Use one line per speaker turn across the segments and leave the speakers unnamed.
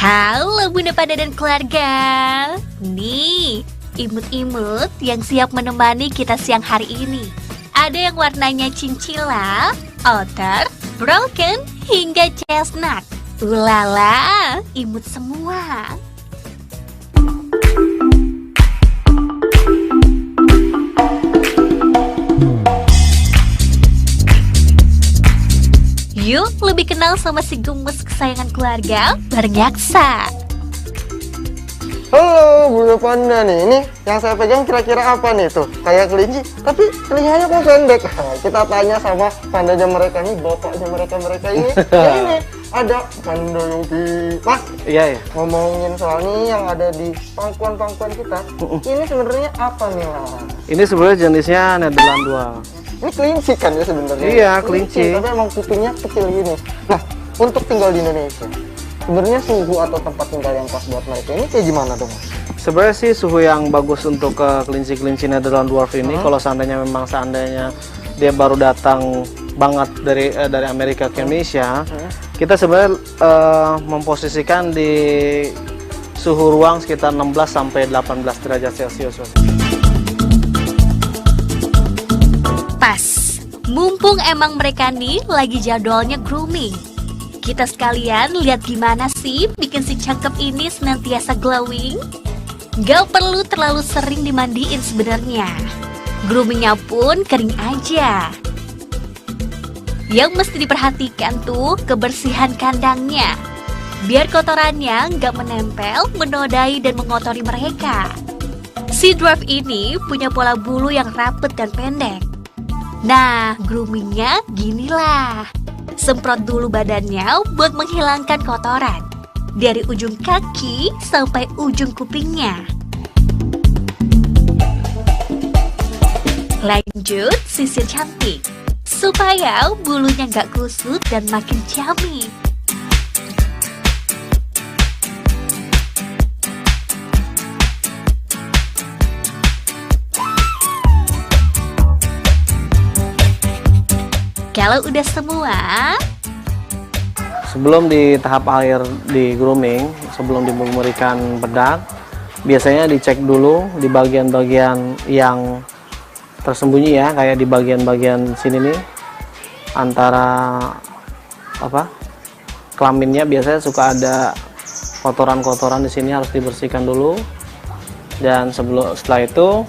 Halo Bunda Panda dan keluarga. Nih, imut-imut yang siap menemani kita siang hari ini. Ada yang warnanya cincila, otter, broken, hingga chestnut. Ulala, imut semua. Yuk lebih kenal sama si gemes kesayangan keluarga bareng Yaksa.
Halo Bunda Panda nih, ini yang saya pegang kira-kira apa nih tuh? Kayak kelinci, tapi telinganya kok pendek. Kita tanya sama pandanya mereka nih, bapaknya mereka ini. Ini ada Panda Yogi. Mas,
Iya.
ngomongin soal nih yang ada di pangkuan-pangkuan kita. Ini sebenarnya apa nih lah?
Ini sebenarnya jenisnya Nederland Dwarf.
Ini kelinci kan ya sebenarnya?
Iya, kelinci.
Tapi emang kupingnya kecil gini. Nah, untuk tinggal di Indonesia, sebenarnya suhu atau tempat tinggal yang pas buat mereka ini kayak gimana dong?
Sebenarnya sih suhu yang bagus untuk kelinci-kelinci Nederland Dwarf ini, kalau seandainya dia baru datang banget dari Amerika ke Indonesia, kita sebenarnya memposisikan di suhu ruang sekitar 16 sampai 18 derajat Celcius.
Pas, mumpung emang mereka nih lagi jadwalnya grooming. Kita sekalian lihat gimana sih bikin si cakep ini senantiasa glowing. Gak perlu terlalu sering dimandiin sebenarnya. Groomingnya pun kering aja. Yang mesti diperhatikan tuh kebersihan kandangnya. Biar kotorannya gak menempel, menodai dan mengotori mereka. Si dwarf ini punya pola bulu yang rapet dan pendek. Nah, groomingnya ginilah. Semprot dulu badannya buat menghilangkan kotoran. Dari ujung kaki sampai ujung kupingnya. Lanjut sisir cantik. Supaya bulunya nggak kusut dan makin ciamik. Kalau udah semua,
Sebelum di tahap akhir di grooming, sebelum memberikan bedak, biasanya dicek dulu di bagian-bagian yang tersembunyi ya, kayak di bagian-bagian sini nih, antara kelaminnya biasanya suka ada kotoran-kotoran di sini, harus dibersihkan dulu. Dan setelah itu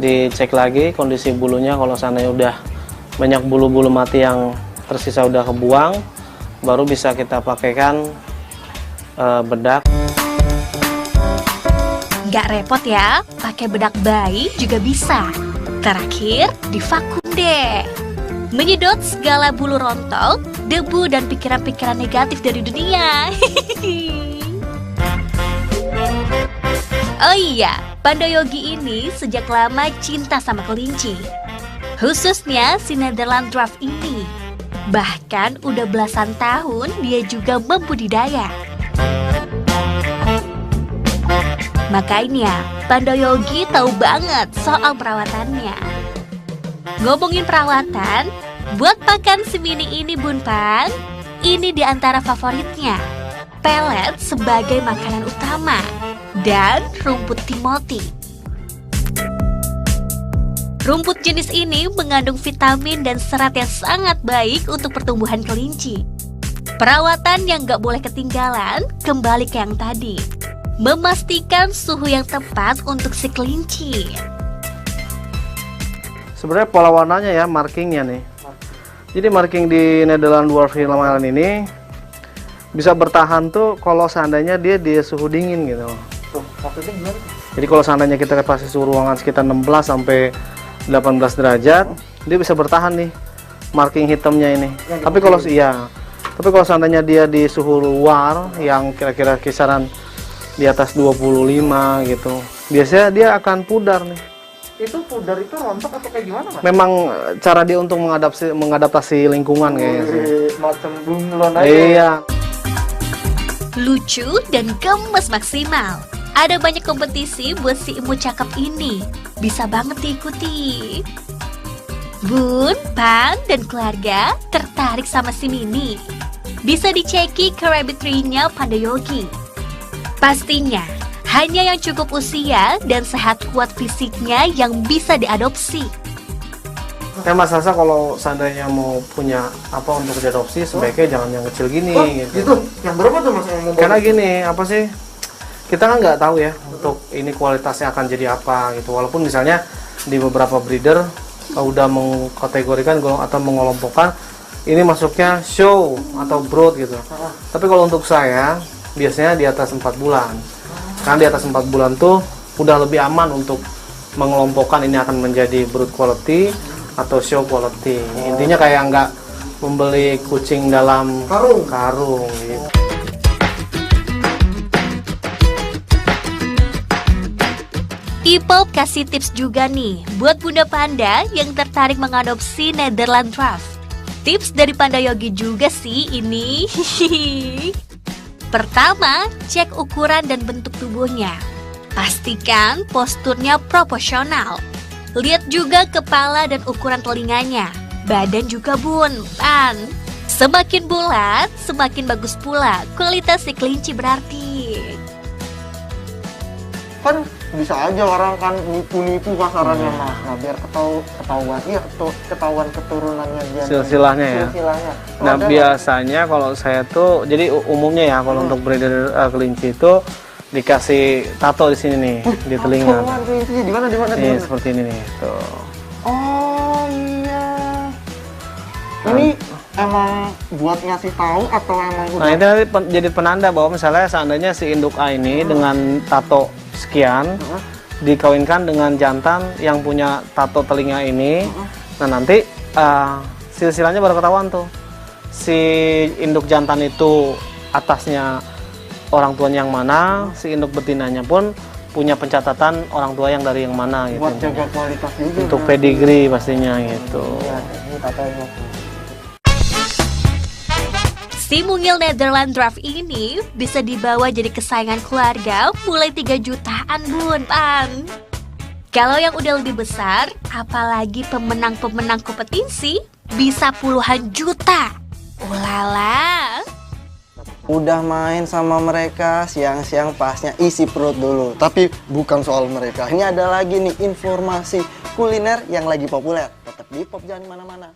dicek lagi kondisi bulunya, kalau seandainya udah banyak bulu-bulu mati yang tersisa udah kebuang, baru bisa kita pakaikan bedak.
nggak repot ya, pakai bedak bayi juga bisa. Terakhir, divakum deh. Menyedot segala bulu rontok, debu dan pikiran-pikiran negatif dari dunia. Oh iya, Panda Yogi ini sejak lama cinta sama kelinci. Khususnya si Nederland Dwarf ini. Bahkan udah belasan tahun dia juga membudidaya. Makanya Panda Yogi tahu banget soal perawatannya. Ngomongin perawatan, buat pakan si mini ini Bun Pan, ini diantara favoritnya. Pelet sebagai makanan utama dan rumput Timothy. Rumput jenis ini mengandung vitamin dan serat yang sangat baik untuk pertumbuhan kelinci. Perawatan yang gak boleh ketinggalan kembali ke yang tadi. Memastikan suhu yang tepat untuk si kelinci.
Sebenarnya pola warnanya ya, markingnya nih. Jadi marking di Nederland Dwarf Highland ini bisa bertahan tuh kalau seandainya dia di suhu dingin gitu. Jadi kalau seandainya kita kasih suhu ruangan sekitar 16 sampai 18 derajat, dia bisa bertahan nih marking hitamnya ini. Tapi kalau seandainya dia di suhu luar yang kira-kira kisaran di atas 25 gitu, biasanya dia akan pudar nih.
Itu pudar itu rontok atau kayak gimana Mas?
Memang cara dia untuk mengadaptasi lingkungan kayaknya sih.
Macam bunglon aja.
Iya.
Lucu dan gemes maksimal. Ada banyak kompetisi buat si imut cakep ini. Bisa banget diikuti. Bun, Pan, dan keluarga tertarik sama si Mini. Bisa diceki ke rabbit tree-nya Panda Yogi. Pastinya, hanya yang cukup usia dan sehat kuat fisiknya yang bisa diadopsi.
Mas Sasa kalau seandainya mau punya apa untuk diadopsi, sebaiknya jangan yang kecil gini.
Gitu. Yang berapa tuh Mas?
Karena gini, apa sih? Kita kan nggak tahu ya untuk ini kualitasnya akan jadi apa gitu. Walaupun misalnya di beberapa breeder udah mengkategorikan atau mengelompokkan ini masuknya show atau brood gitu. Tapi kalau untuk saya biasanya di atas 4 bulan. Karena di atas 4 bulan tuh udah lebih aman untuk mengelompokkan ini akan menjadi brood quality atau show quality. Intinya kayak nggak membeli kucing dalam karung gitu.
Ipop kasih tips juga nih buat bunda panda yang tertarik mengadopsi Netherland Draft. Tips dari Panda Yogi juga sih ini. Pertama, cek ukuran dan bentuk tubuhnya. Pastikan posturnya proporsional. Lihat juga kepala dan ukuran telinganya. Badan juga pan. Semakin bulat, semakin bagus pula kualitas si kelinci berarti.
Kan bisa aja orang kan nipu-nipu kasarannya Mas. Nah biar ketahuan keturunannya dia.
Silsilahnya ya. Nah biasanya kalau saya tuh, jadi umumnya ya kalau untuk breeder kelinci itu dikasih tato di sini nih di telinga.
Di mana?
Nih seperti ini nih. Tuh.
Oh iya. Ini emang buat ngasih tahu atau emang udah?
Nah itu nanti jadi penanda bahwa misalnya seandainya si induk A ini dengan tato sekian dikawinkan dengan jantan yang punya tato telinga ini, nah nanti silsilahnya baru ketahuan tuh. Si induk jantan itu atasnya orang tuanya yang mana, si induk betinanya pun punya pencatatan orang tua yang dari yang mana gitu.
Buat jaga kualitas juga.
Untuk pedigree pastinya gitu.
Ya, ini tatonya.
Si mungil Netherland Draft ini bisa dibawa jadi kesayangan keluarga mulai 3 jutaan pan. Kalau yang udah lebih besar, apalagi pemenang-pemenang kompetisi, bisa puluhan juta. Ulala.
Udah main sama mereka, siang-siang pasnya isi perut dulu. Tapi bukan soal mereka. Ini ada lagi nih informasi kuliner yang lagi populer. Tetap di Pop, jangan mana-mana.